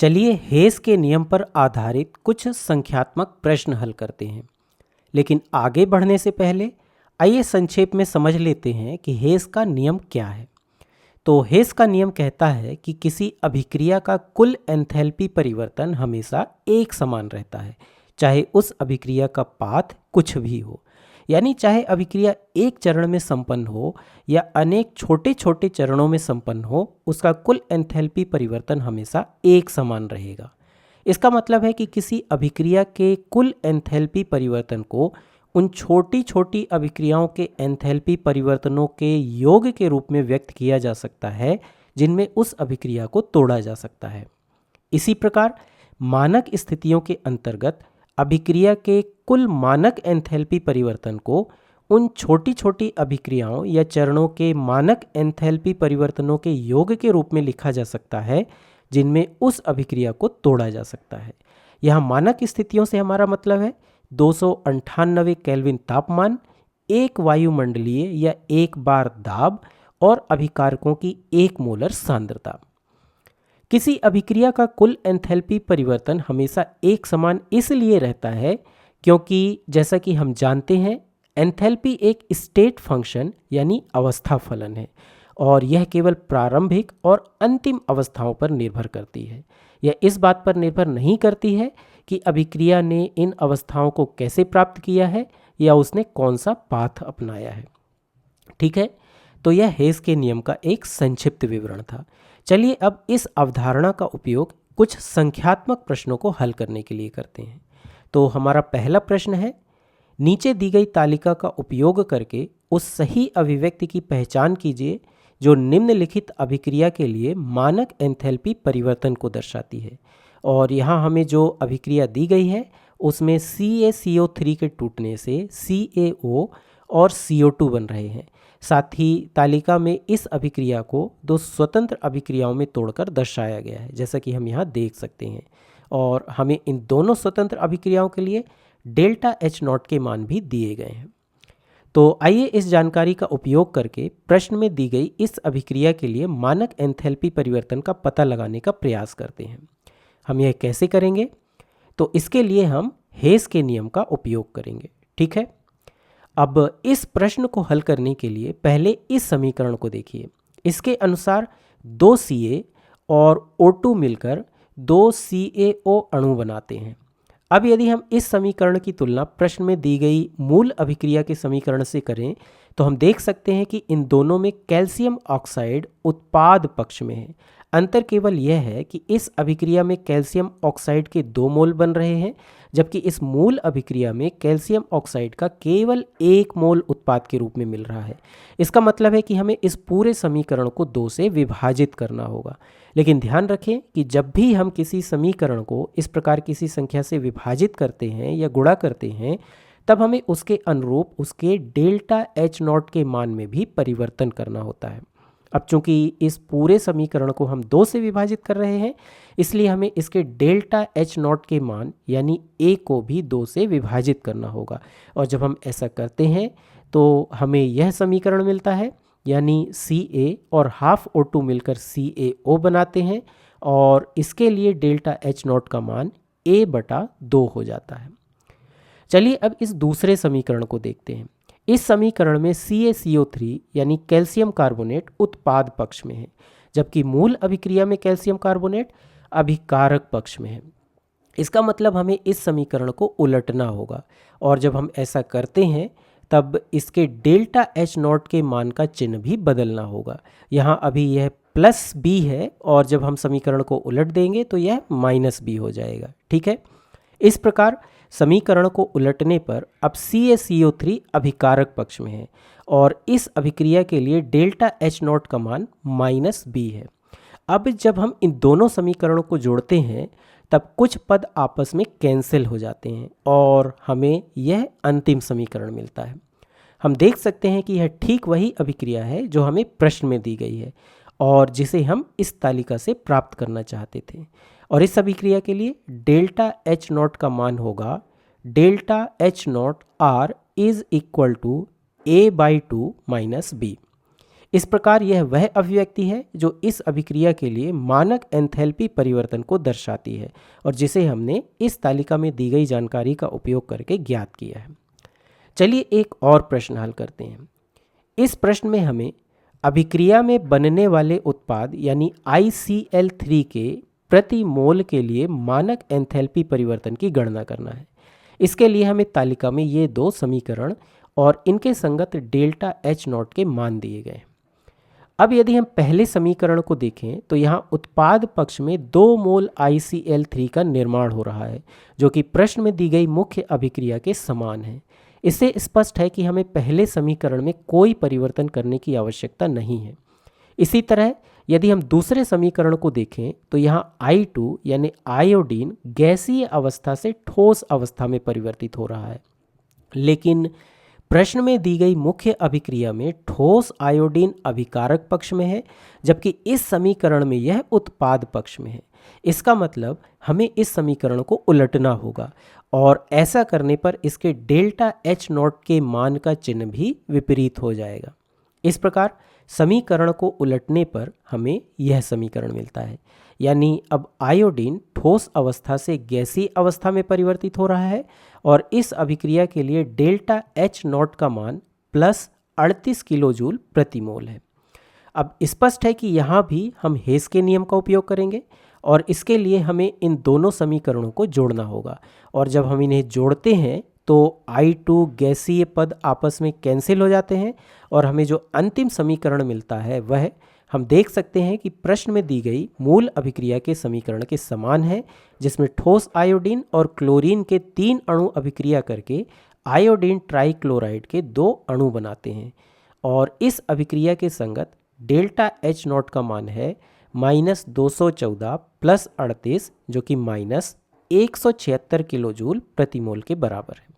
चलिए हेस के नियम पर आधारित कुछ संख्यात्मक प्रश्न हल करते हैं। लेकिन आगे बढ़ने से पहले आइए संक्षेप में समझ लेते हैं कि हेस का नियम क्या है। तो हेस का नियम कहता है कि किसी अभिक्रिया का कुल एंथैल्पी परिवर्तन हमेशा एक समान रहता है, चाहे उस अभिक्रिया का पाथ कुछ भी हो। यानी चाहे अभिक्रिया एक चरण में संपन्न हो या अनेक छोटे छोटे चरणों में संपन्न हो, उसका कुल एंथैल्पी परिवर्तन हमेशा एक समान रहेगा। इसका मतलब है कि किसी अभिक्रिया के कुल एंथैल्पी परिवर्तन को उन छोटी छोटी अभिक्रियाओं के एंथैल्पी परिवर्तनों के योग के रूप में व्यक्त किया जा सकता है जिनमें उस अभिक्रिया को तोड़ा जा सकता है। इसी प्रकार मानक स्थितियों के अंतर्गत अभिक्रिया के कुल मानक एंथैल्पी परिवर्तन को उन छोटी छोटी अभिक्रियाओं या चरणों के मानक एंथैल्पी परिवर्तनों के योग के रूप में लिखा जा सकता है जिनमें उस अभिक्रिया को तोड़ा जा सकता है। यहाँ मानक स्थितियों से हमारा मतलब है 298 केल्विन तापमान, एक वायुमंडलीय या एक बार दाब और अभिकारकों की 1 मोलर सांद्रता। किसी अभिक्रिया का कुल एंथैल्पी परिवर्तन हमेशा एक समान इसलिए रहता है क्योंकि जैसा कि हम जानते हैं एंथैल्पी एक स्टेट फंक्शन यानी अवस्था फलन है और यह केवल प्रारंभिक और अंतिम अवस्थाओं पर निर्भर करती है। यह इस बात पर निर्भर नहीं करती है कि अभिक्रिया ने इन अवस्थाओं को कैसे प्राप्त किया है या उसने कौन सा पाथ अपनाया है। ठीक है, तो यह हेस के नियम का एक संक्षिप्त विवरण था। चलिए अब इस अवधारणा का उपयोग कुछ संख्यात्मक प्रश्नों को हल करने के लिए करते हैं। तो हमारा पहला प्रश्न है, नीचे दी गई तालिका का उपयोग करके उस सही अभिव्यक्ति की पहचान कीजिए जो निम्नलिखित अभिक्रिया के लिए मानक एंथैल्पी परिवर्तन को दर्शाती है। और यहाँ हमें जो अभिक्रिया दी गई है उसमें CaCO3 के टूटने से CaO और CO2 बन रहे हैं। साथ ही तालिका में इस अभिक्रिया को 2 स्वतंत्र अभिक्रियाओं में तोड़कर दर्शाया गया है, जैसा कि हम यहाँ देख सकते हैं। और हमें इन दोनों स्वतंत्र अभिक्रियाओं के लिए डेल्टा H0 के मान भी दिए गए हैं। तो आइए इस जानकारी का उपयोग करके प्रश्न में दी गई इस अभिक्रिया के लिए मानक एंथैल्पी परिवर्तन का पता लगाने का प्रयास करते हैं। हम यह कैसे करेंगे? तो इसके लिए हम हेस के नियम का उपयोग करेंगे। ठीक है, अब इस प्रश्न को हल करने के लिए पहले इस समीकरण को देखिए। इसके अनुसार 2 Ca और O2 मिलकर 2 CaO अणु बनाते हैं। अब यदि हम इस समीकरण की तुलना प्रश्न में दी गई मूल अभिक्रिया के समीकरण से करें तो हम देख सकते हैं कि इन दोनों में कैल्शियम ऑक्साइड उत्पाद पक्ष में है। अंतर केवल यह है कि इस अभिक्रिया में कैल्शियम ऑक्साइड के 2 मोल बन रहे हैं, जबकि इस मूल अभिक्रिया में कैल्शियम ऑक्साइड का केवल 1 मोल उत्पाद के रूप में मिल रहा है। इसका मतलब है कि हमें इस पूरे समीकरण को 2 से विभाजित करना होगा। लेकिन ध्यान रखें कि जब भी हम किसी समीकरण को इस प्रकार किसी संख्या से विभाजित करते हैं या गुणा करते हैं तब हमें उसके अनुरूप उसके डेल्टा H0 के मान में भी परिवर्तन करना होता है। अब चूंकि इस पूरे समीकरण को हम 2 से विभाजित कर रहे हैं इसलिए हमें इसके डेल्टा H0 के मान यानी A को भी 2 से विभाजित करना होगा। और जब हम ऐसा करते हैं तो हमें यह समीकरण मिलता है, यानी Ca और हाफ O2 मिलकर CaO बनाते हैं और इसके लिए डेल्टा H0 का मान A/2 हो जाता है। चलिए अब इस दूसरे समीकरण को देखते हैं। इस समीकरण में CaCO3 यानी कैल्शियम कार्बोनेट उत्पाद पक्ष में है, जबकि मूल अभिक्रिया में कैल्शियम कार्बोनेट अभिकारक पक्ष में है। इसका मतलब हमें इस समीकरण को उलटना होगा और जब हम ऐसा करते हैं तब इसके डेल्टा H0 के मान का चिन्ह भी बदलना होगा। यहाँ अभी यह +B है और जब हम समीकरण को उलट देंगे तो यह -B हो जाएगा। ठीक है, इस प्रकार समीकरण को उलटने पर अब CaCO3 अभिकारक पक्ष में है और इस अभिक्रिया के लिए डेल्टा H0 का मान -B है। अब जब हम इन दोनों समीकरणों को जोड़ते हैं तब कुछ पद आपस में कैंसिल हो जाते हैं और हमें यह अंतिम समीकरण मिलता है। हम देख सकते हैं कि यह ठीक वही अभिक्रिया है जो हमें प्रश्न में दी गई है और जिसे हम इस तालिका से प्राप्त करना चाहते थे। और इस अभिक्रिया के लिए डेल्टा H0 का मान होगा delta H0 R is equal to A/2 - B। इस प्रकार यह वह अभिव्यक्ति है जो इस अभिक्रिया के लिए मानक एंथैल्पी परिवर्तन को दर्शाती है और जिसे हमने इस तालिका में दी गई जानकारी का उपयोग करके ज्ञात किया है। चलिए एक और प्रश्न हल करते हैं। इस प्रश्न में हमें अभिक्रिया में बनने वाले उत्पाद यानी ICl3 के प्रति मोल के लिए मानक एंथैल्पी परिवर्तन की गणना करना है। इसके लिए हमें तालिका में ये दो समीकरण और इनके संगत डेल्टा H0 के मान दिए गए। अब यदि हम पहले समीकरण को देखें तो यहाँ उत्पाद पक्ष में 2 मोल ICl3 का निर्माण हो रहा है जो कि प्रश्न में दी गई मुख्य अभिक्रिया के समान है। इससे स्पष्ट है कि हमें पहले समीकरण में कोई परिवर्तन करने की आवश्यकता नहीं है। इसी तरह यदि हम दूसरे समीकरण को देखें तो यहाँ I2 यानी आयोडीन गैसीय अवस्था से ठोस अवस्था में परिवर्तित हो रहा है, लेकिन प्रश्न में दी गई मुख्य अभिक्रिया में ठोस आयोडीन अभिकारक पक्ष में है जबकि इस समीकरण में यह उत्पाद पक्ष में है। इसका मतलब हमें इस समीकरण को उलटना होगा और ऐसा करने पर इसके डेल्टा H0 के मान का चिन्ह भी विपरीत हो जाएगा। इस प्रकार समीकरण को उलटने पर हमें यह समीकरण मिलता है, यानी अब आयोडीन ठोस अवस्था से गैसीय अवस्था में परिवर्तित हो रहा है और इस अभिक्रिया के लिए डेल्टा H0 का मान प्लस 38 किलोजूल प्रति मोल है। अब स्पष्ट है कि यहाँ भी हम हेस के नियम का उपयोग करेंगे और इसके लिए हमें इन दोनों समीकरणों को जोड़ना होगा और जब हम इन्हें जोड़ते हैं तो I2 गैसीय पद आपस में कैंसिल हो जाते हैं और हमें जो अंतिम समीकरण मिलता है वह हम देख सकते हैं कि प्रश्न में दी गई मूल अभिक्रिया के समीकरण के समान है, जिसमें ठोस आयोडीन और क्लोरीन के 3 अणु अभिक्रिया करके आयोडीन ट्राइक्लोराइड के 2 अणु बनाते हैं और इस अभिक्रिया के संगत डेल्टा H0 का मान है -214 प्लस 38 जो कि -176 किलोजूल प्रति मोल के बराबर है।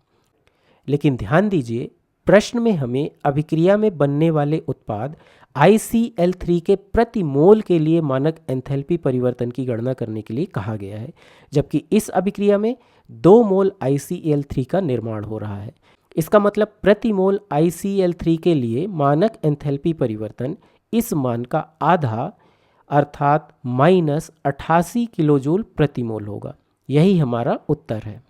लेकिन ध्यान दीजिए, प्रश्न में हमें अभिक्रिया में बनने वाले उत्पाद ICl3 के प्रति मोल के लिए मानक एंथैल्पी परिवर्तन की गणना करने के लिए कहा गया है, जबकि इस अभिक्रिया में 2 मोल ICl3 का निर्माण हो रहा है। इसका मतलब प्रति मोल ICl3 के लिए मानक एंथैल्पी परिवर्तन इस मान का आधा अर्थात -88 किलोजूल प्रति मोल होगा। यही हमारा उत्तर है।